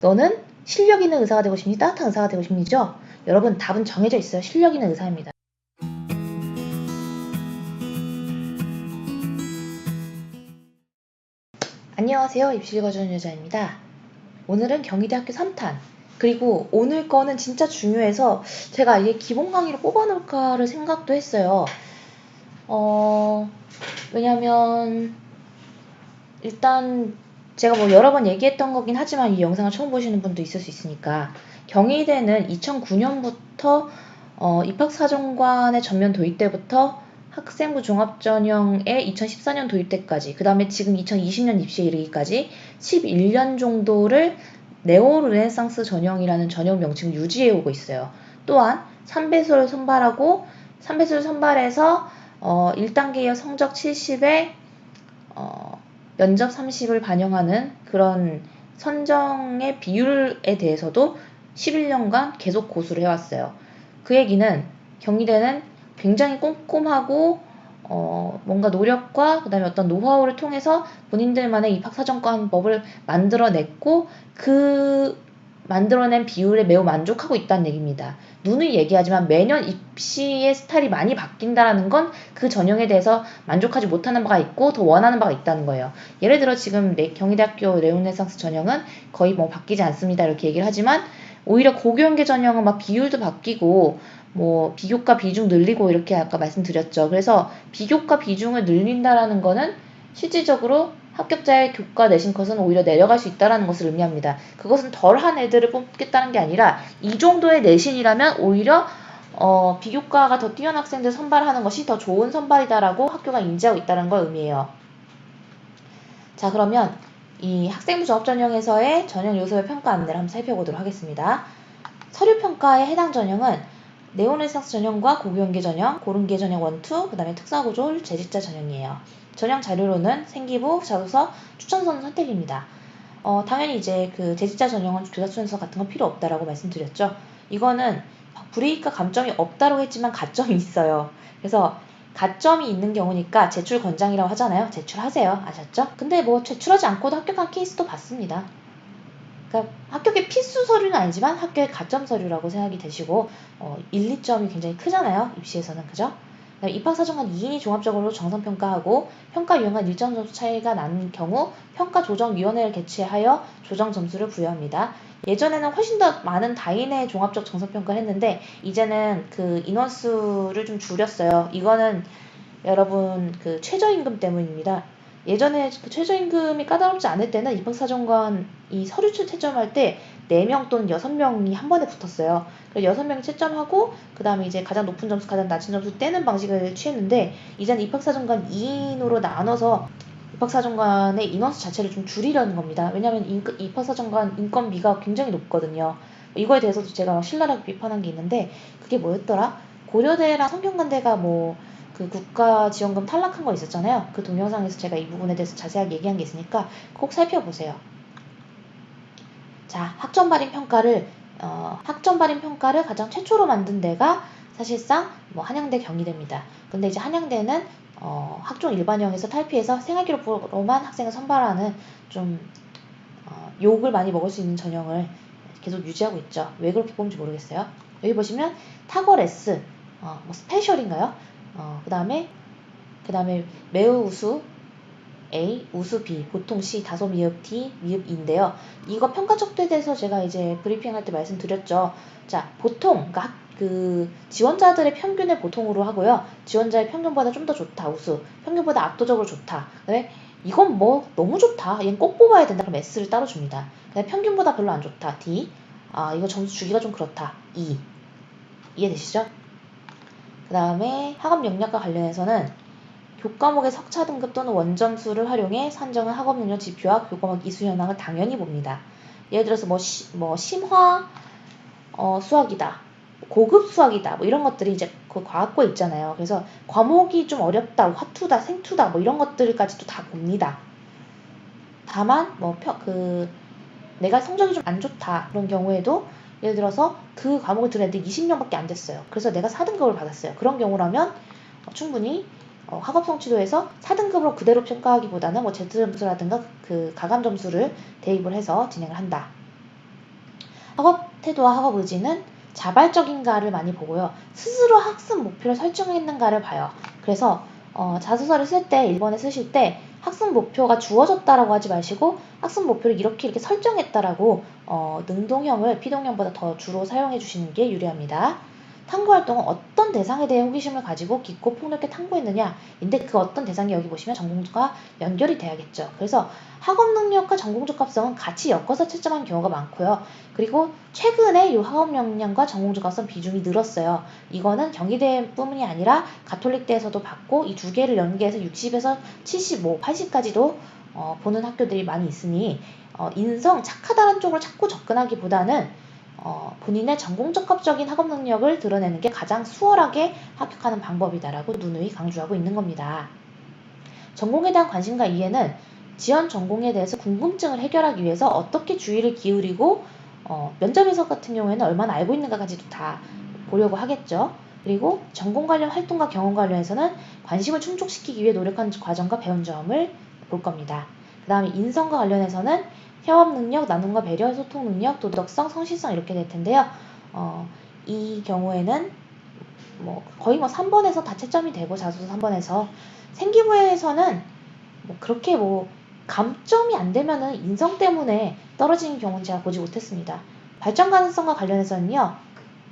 너는 실력 있는 의사가 되고 싶니? 따뜻한 의사가 되고 싶니죠? 여러분, 답은 정해져 있어요. 실력 있는 의사입니다. 안녕하세요. 입시 읽어주는 여자입니다. 오늘은 경희대학교 3탄, 그리고 오늘 거는 진짜 중요해서 제가 이게 기본 강의로 뽑아놓을까를 생각도 했어요. 왜냐면 일단 제가 뭐 여러 번 얘기했던 거긴 하지만 이 영상을 처음 보시는 분도 있을 수 있으니까, 경희대는 2009년부터 입학사정관의 전면 도입 때부터 학생부 종합전형의 2014년 도입 때까지, 그 다음에 지금 2020년 입시에 이르기까지 11년 정도를 네오르네상스 전형이라는 전형 명칭을 유지해 오고 있어요. 또한 3배수를 선발하고 3배수를 선발해서 1단계여 성적 70에 면접 30을 반영하는 그런 선정의 비율에 대해서도 11년간 계속 고수를 해왔어요. 그 얘기는 경희대는 굉장히 꼼꼼하고 뭔가 노력과 그 다음에 어떤 노하우를 통해서 본인들만의 입학사정관법을 만들어냈고, 그 만들어낸 비율에 매우 만족하고 있다는 얘기입니다. 누누이 얘기하지만 매년 입시의 스타일이 많이 바뀐다는 건 그 전형에 대해서 만족하지 못하는 바가 있고 더 원하는 바가 있다는 거예요. 예를 들어 지금 경희대학교 네오르네상스 전형은 거의 뭐 바뀌지 않습니다 이렇게 얘기를 하지만, 오히려 고교연계 전형은 막 비율도 바뀌고 뭐 비교과 비중 늘리고 이렇게 아까 말씀드렸죠. 그래서 비교과 비중을 늘린다라는 거는 실질적으로 합격자의 교과 내신 컷은 오히려 내려갈 수 있다는 것을 의미합니다. 그것은 덜한 애들을 뽑겠다는 게 아니라 이 정도의 내신이라면 오히려 비교과가 더 뛰어난 학생들 선발하는 것이 더 좋은 선발이다라고 학교가 인지하고 있다는 걸 의미해요. 자, 그러면 이 학생부 종합전형에서의 전형 요소의 평가 안내를 한번 살펴보도록 하겠습니다. 서류평가에 해당 전형은 네오르네상스 전형과 고교연계 전형, 고른계 전형 1, 2, 그 다음에 특성화고졸 재직자 전형이에요. 전형 자료로는 생기부, 자소서, 추천서는 선택입니다. 당연히 이제 그 재직자 전형은 교사 추천서 같은 건 필요 없다라고 말씀드렸죠. 이거는 불이익과 감점이 없다고 했지만 가점이 있어요. 그래서 가점이 있는 경우니까 제출 권장이라고 하잖아요. 제출하세요. 아셨죠? 근데 뭐 제출하지 않고도 합격한 케이스도 봤습니다. 그러니까 합격의 필수 서류는 아니지만 합격의 가점 서류라고 생각이 되시고, 1, 2점이 굉장히 크잖아요. 입시에서는. 그죠? 입학사정관 2인이 종합적으로 정성평가하고 평가 유형간 1점 점수 차이가 나는 경우 평가조정위원회를 개최하여 조정 점수를 부여합니다. 예전에는 훨씬 더 많은 다인의 종합적 정성평가를 했는데 이제는 그 인원수를 좀 줄였어요. 이거는 여러분 그 최저임금 때문입니다. 예전에 그 최저임금이 까다롭지 않을 때는 입학사정관 이 서류 채점할 때 4명 또는 6명이 한 번에 붙었어요. 그래서 6명이 채점하고 그 다음에 이제 가장 높은 점수, 가장 낮은 점수 떼는 방식을 취했는데, 이제는 입학사정관 2인으로 나눠서 입학사정관의 인원수 자체를 좀 줄이려는 겁니다. 왜냐하면 입학사정관 인건비가 굉장히 높거든요. 이거에 대해서도 제가 신랄하게 비판한 게 있는데, 그게 뭐였더라? 고려대랑 성균관대가 뭐 그 국가지원금 탈락한 거 있었잖아요. 그 동영상에서 제가 이 부분에 대해서 자세하게 얘기한 게 있으니까 꼭 살펴보세요. 자, 학점 발인 평가를 가장 최초로 만든 데가 사실상 뭐 한양대, 경희대입니다. 근데 이제 한양대는 학종 일반형에서 탈피해서 생활기록부로만 학생을 선발하는 좀 욕을 많이 먹을 수 있는 전형을 계속 유지하고 있죠. 왜 그렇게 뽑는지 모르겠어요. 여기 보시면 탁월 S, 뭐 스페셜인가요? 그 다음에 매우 우수 A, 우수 B, 보통 C, 다소 미흡 D, 미흡 E인데요. 이거 평가 척도에 대해서 제가 이제 브리핑할 때 말씀드렸죠. 자, 보통, 그러니까 그 지원자들의 평균을 보통으로 하고요. 지원자의 평균보다 좀 더 좋다, 우수. 평균보다 압도적으로 좋다. 그다음에 이건 뭐 너무 좋다, 얘는 꼭 뽑아야 된다. 그럼 S를 따로 줍니다. 그다음에 평균보다 별로 안 좋다, D. 이거 점수 주기가 좀 그렇다, E. 이해되시죠? 그 다음에 학업 역량과 관련해서는 교과목의 석차 등급 또는 원점수를 활용해 산정한 학업 능력 지표와 교과목 이수 현황을 당연히 봅니다. 예를 들어서 뭐 심화 수학이다, 고급 수학이다, 뭐 이런 것들이 이제 그 과학고 있잖아요. 그래서 과목이 좀 어렵다, 화투다, 생투다, 뭐 이런 것들까지도 다 봅니다. 다만 내가 성적이 좀 안 좋다 그런 경우에도, 예를 들어서 그 과목을 들은 애들이 20명밖에 안 됐어요. 그래서 내가 4등급을 받았어요. 그런 경우라면 충분히 학업 성취도에서 4등급으로 그대로 평가하기보다는 뭐 Z점수라든가 그 가감 점수를 대입을 해서 진행을 한다. 학업 태도와 학업 의지는 자발적인가를 많이 보고요. 스스로 학습 목표를 설정했는가를 봐요. 그래서 자소서를 쓸 때, 1번에 쓰실 때 학습 목표가 주어졌다라고 하지 마시고 학습 목표를 이렇게 설정했다라고 능동형을 피동형보다 더 주로 사용해 주시는 게 유리합니다. 탐구활동은 어떤 대상에 대해 호기심을 가지고 깊고 폭넓게 탐구했느냐. 근데 그 어떤 대상이 여기 보시면 전공과 연결이 돼야겠죠. 그래서 학업 능력과 전공적 합성은 같이 엮어서 채점한 경우가 많고요. 그리고 최근에 이 학업 역량과 전공적 합성 비중이 늘었어요. 이거는 경희대뿐만이 아니라 가톨릭대에서도 받고 이 두 개를 연계해서 60에서 75, 80까지도 보는 학교들이 많이 있으니 인성, 착하다는 쪽으로 자꾸 접근하기보다는 본인의 전공적합적인 학업 능력을 드러내는 게 가장 수월하게 합격하는 방법이다라고 누누이 강조하고 있는 겁니다. 전공에 대한 관심과 이해는 지원 전공에 대해서 궁금증을 해결하기 위해서 어떻게 주의를 기울이고 면접에서 같은 경우에는 얼마나 알고 있는가까지도 다 보려고 하겠죠. 그리고 전공 관련 활동과 경험 관련해서는 관심을 충족시키기 위해 노력한 과정과 배운 점을 볼 겁니다. 그 다음에 인성과 관련해서는 협업 능력, 나눔과 배려, 소통 능력, 도덕성, 성실성 이렇게 될 텐데요. 이 경우에는 거의 3번에서 다 채점이 되고 자소서 3번에서 생기부에서는 그렇게 감점이 안 되면은 인성 때문에 떨어지는 경우는 제가 보지 못했습니다. 발전 가능성과 관련해서는요.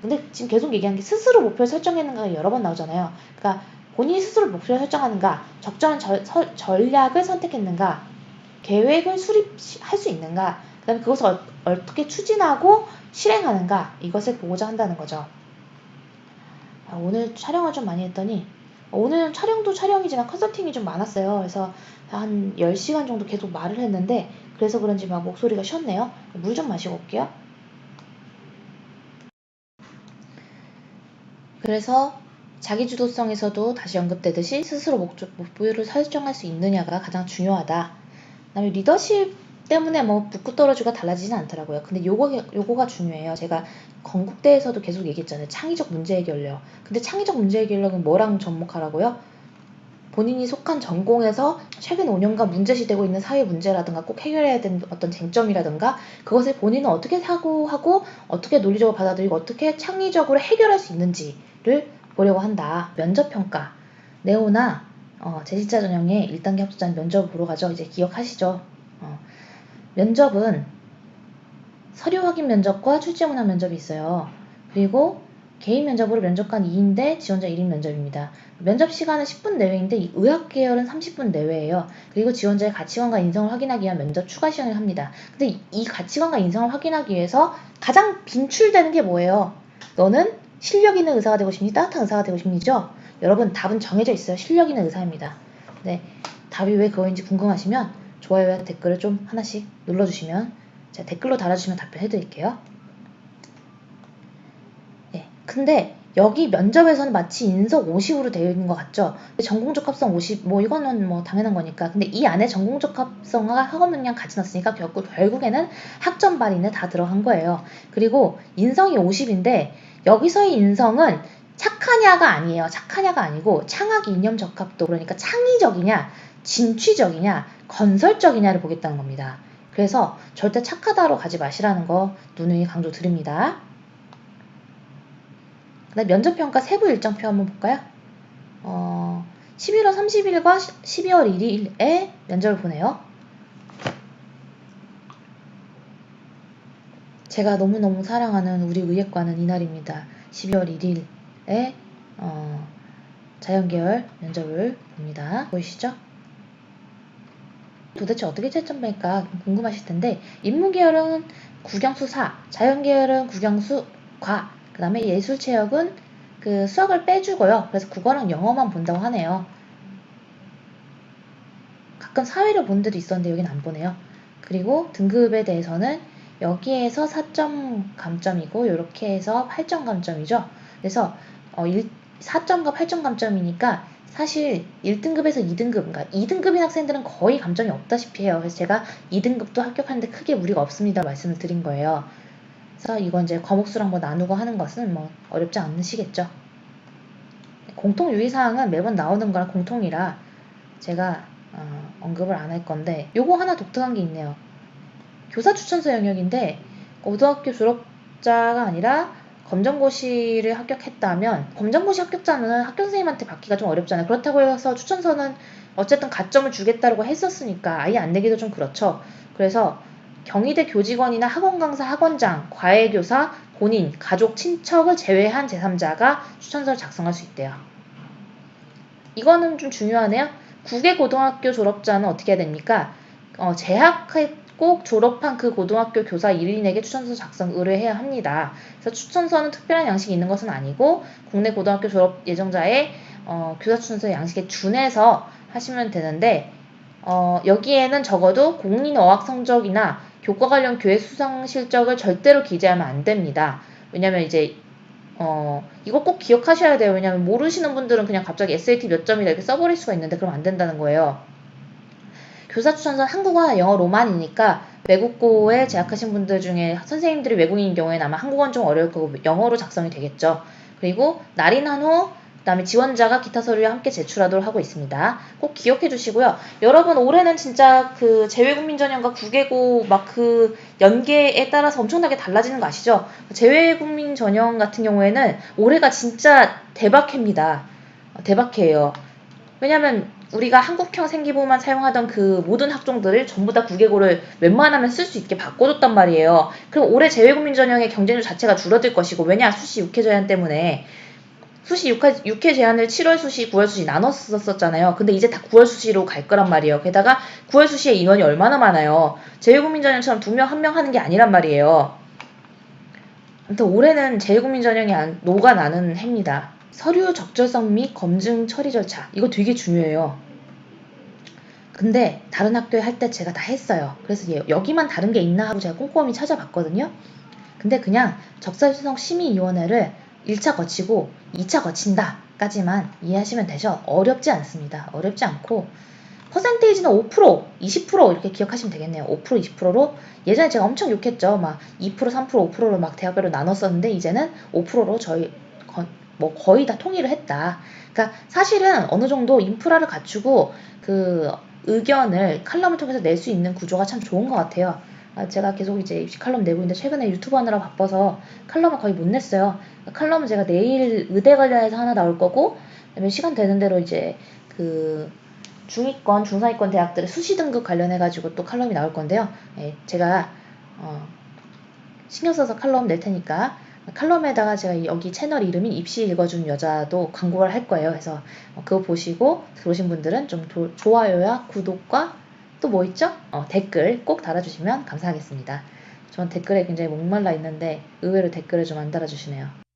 근데 지금 계속 얘기한 게 스스로 목표를 설정했는가가 여러 번 나오잖아요. 그러니까 본인이 스스로 목표를 설정하는가, 적절한 전략을 선택했는가, 계획을 수립할 수 있는가, 그 다음에 그것을 어떻게 추진하고 실행하는가, 이것을 보고자 한다는 거죠. 오늘 촬영을 좀 많이 했더니 오늘 촬영도 촬영이지만 컨설팅이 좀 많았어요. 그래서 한 10시간 정도 계속 말을 했는데 그래서 그런지 막 목소리가 쉬었네요. 물 좀 마시고 올게요. 그래서 자기주도성에서도 다시 언급되듯이 스스로 목표를 설정할 수 있느냐가 가장 중요하다. 그다음에 리더십 때문에 붙고 떨어지가 달라지진 않더라고요. 근데 요거가 중요해요. 제가 건국대에서도 계속 얘기했잖아요. 창의적 문제 해결력. 근데 창의적 문제 해결력은 뭐랑 접목하라고요? 본인이 속한 전공에서 최근 5년간 문제시되고 있는 사회 문제라든가 꼭 해결해야 되는 어떤 쟁점이라든가 그것을 본인은 어떻게 사고하고 어떻게 논리적으로 받아들이고 어떻게 창의적으로 해결할 수 있는지를 보려고 한다. 면접평가. 네오나 제14 전형의 1단계 합격자는 면접을 보러 가죠. 이제 기억하시죠? 면접은 서류 확인 면접과 출제 문항 면접이 있어요. 그리고 개인 면접으로 면접관 2인대 지원자 1인 면접입니다. 면접 시간은 10분 내외인데 의학 계열은 30분 내외예요. 그리고 지원자의 가치관과 인성을 확인하기 위한 면접 추가 시험을 합니다. 근데 이 가치관과 인성을 확인하기 위해서 가장 빈출되는 게 뭐예요? 너는 실력 있는 의사가 되고 싶니? 따뜻한 의사가 되고 싶니죠? 여러분 답은 정해져 있어요. 실력 있는 의사입니다. 네, 답이 왜 그거인지 궁금하시면 좋아요와 댓글을 좀 하나씩 눌러주시면 제가 댓글로 달아주시면 답변해 드릴게요. 네, 근데 여기 면접에서는 마치 인석 50으로 되어 있는 것 같죠? 전공적 합성 50, 이거는 당연한 거니까. 근데 이 안에 전공적 합성과 학업 능력 같이 넣었으니까 결국에는 학점 발인에 다 들어간 거예요. 그리고 인성이 50인데 여기서의 인성은 착하냐가 아니에요. 착하냐가 아니고 창학 이념 적합도, 그러니까 창의적이냐, 진취적이냐, 건설적이냐를 보겠다는 겁니다. 그래서 절대 착하다로 가지 마시라는 거 누누이 강조 드립니다. 그다음 면접평가 세부 일정표 한번 볼까요? 11월 30일과 12월 1일에 면접을 보내요. 제가 너무너무 사랑하는 우리 의예과는 이날입니다. 12월 1일에 자연계열 면접을 봅니다. 보이시죠? 도대체 어떻게 채점될까 궁금하실 텐데 인문계열은 국영수 4, 자연계열은 국영수 과, 그 다음에 예술체육은 그 수학을 빼주고요. 그래서 국어랑 영어만 본다고 하네요. 가끔 사회를 보는 데도 있었는데 여긴 안 보네요. 그리고 등급에 대해서는 여기에서 4점 감점이고 이렇게 해서 8점 감점이죠. 그래서 4점과 8점 감점이니까 사실 1등급에서 2등급, 그러니까 2등급인 학생들은 거의 감점이 없다시피 해요. 그래서 제가 2등급도 합격하는데 크게 무리가 없습니다 말씀을 드린 거예요. 그래서 이건 이제 과목수랑 나누고 하는 것은 어렵지 않으시겠죠. 공통 유의사항은 매번 나오는 거랑 공통이라 제가 언급을 안 할 건데 요거 하나 독특한 게 있네요. 교사 추천서 영역인데 고등학교 졸업 졸업자가 아니라 검정고시를 합격했다면 검정고시 합격자는 학교 선생님한테 받기가 좀 어렵잖아요. 그렇다고 해서 추천서는 어쨌든 가점을 주겠다고 했었으니까 아예 안 내기도 좀 그렇죠. 그래서 경희대 교직원이나 학원 강사, 학원장, 과외교사, 본인, 가족, 친척을 제외한 제3자가 추천서를 작성할 수 있대요. 이거는 좀 중요하네요. 국외 고등학교 졸업자는 어떻게 해야 됩니까? 재학했고 졸업한 그 고등학교 교사 1인에게 추천서 작성 의뢰해야 합니다. 그래서 추천서는 특별한 양식이 있는 것은 아니고 국내 고등학교 졸업 예정자의 교사 추천서 양식에 준해서 하시면 되는데 여기에는 적어도 공인어학 성적이나 교과 관련 교육 수상 실적을 절대로 기재하면 안 됩니다. 왜냐면 이제 이거 꼭 기억하셔야 돼요. 왜냐면 모르시는 분들은 그냥 갑자기 SAT 몇 점이다 이렇게 써버릴 수가 있는데 그럼 안 된다는 거예요. 교사 추천서는 한국어나 영어로만이니까 외국고에 재학하신 분들 중에 선생님들이 외국인인 경우에는 아마 한국어는 좀 어려울 거고 영어로 작성이 되겠죠. 그리고 날인한 후 그다음에 지원자가 기타 서류와 함께 제출하도록 하고 있습니다. 꼭 기억해 주시고요. 여러분 올해는 진짜 그 재외국민 전형과 국외고 막 그 연계에 따라서 엄청나게 달라지는 거 아시죠? 재외국민 전형 같은 경우에는 올해가 진짜 대박해입니다. 대박해예요. 왜냐면 우리가 한국형 생기부만 사용하던 그 모든 학종들을 전부 다 국외고를 웬만하면 쓸 수 있게 바꿔줬단 말이에요. 그럼 올해 재외국민 전형의 경쟁률 자체가 줄어들 것이고 왜냐 수시 6회 제한 때문에 수시 6회 제한을 7월 수시, 9월 수시 나눴었잖아요. 근데 이제 다 9월 수시로 갈 거란 말이에요. 게다가 9월 수시에 인원이 얼마나 많아요. 재외국민 전형처럼 2명, 1명 하는 게 아니란 말이에요. 아무튼 올해는 재외국민 전형이 녹아나는 해입니다. 서류 적절성 및 검증 처리 절차. 이거 되게 중요해요. 근데 다른 학교에 할 때 제가 다 했어요. 그래서 여기만 다른 게 있나 하고 제가 꼼꼼히 찾아봤거든요. 근데 그냥 적사수성 심의위원회를 1차 거치고 2차 거친다 까지만 이해하시면 되죠. 어렵지 않습니다. 어렵지 않고 퍼센테이지는 5%, 20% 이렇게 기억하시면 되겠네요. 5%, 20%로 예전에 제가 엄청 욕했죠. 막 2%, 3%, 5%로 막 대학별로 나눴었는데 이제는 5%로 저희 뭐 거의 다 통일을 했다. 그러니까 사실은 어느 정도 인프라를 갖추고 그 의견을 칼럼을 통해서 낼 수 있는 구조가 참 좋은 것 같아요. 제가 계속 이제 입시 칼럼 내고 있는데 최근에 유튜브 하느라 바빠서 칼럼을 거의 못 냈어요. 칼럼은 제가 내일 의대 관련해서 하나 나올 거고 그다음에 시간 되는 대로 이제 그 중위권, 중상위권 대학들의 수시 등급 관련해가지고 또 칼럼이 나올 건데요. 제가 신경 써서 칼럼 낼 테니까 칼럼에다가 제가 여기 채널 이름인 입시 읽어준 여자도 광고를 할 거예요. 그래서 그거 보시고 들어오신 분들은 좀 좋아요와 구독과 또 뭐 있죠? 댓글 꼭 달아주시면 감사하겠습니다. 전 댓글에 굉장히 목말라 있는데 의외로 댓글을 좀 안 달아주시네요.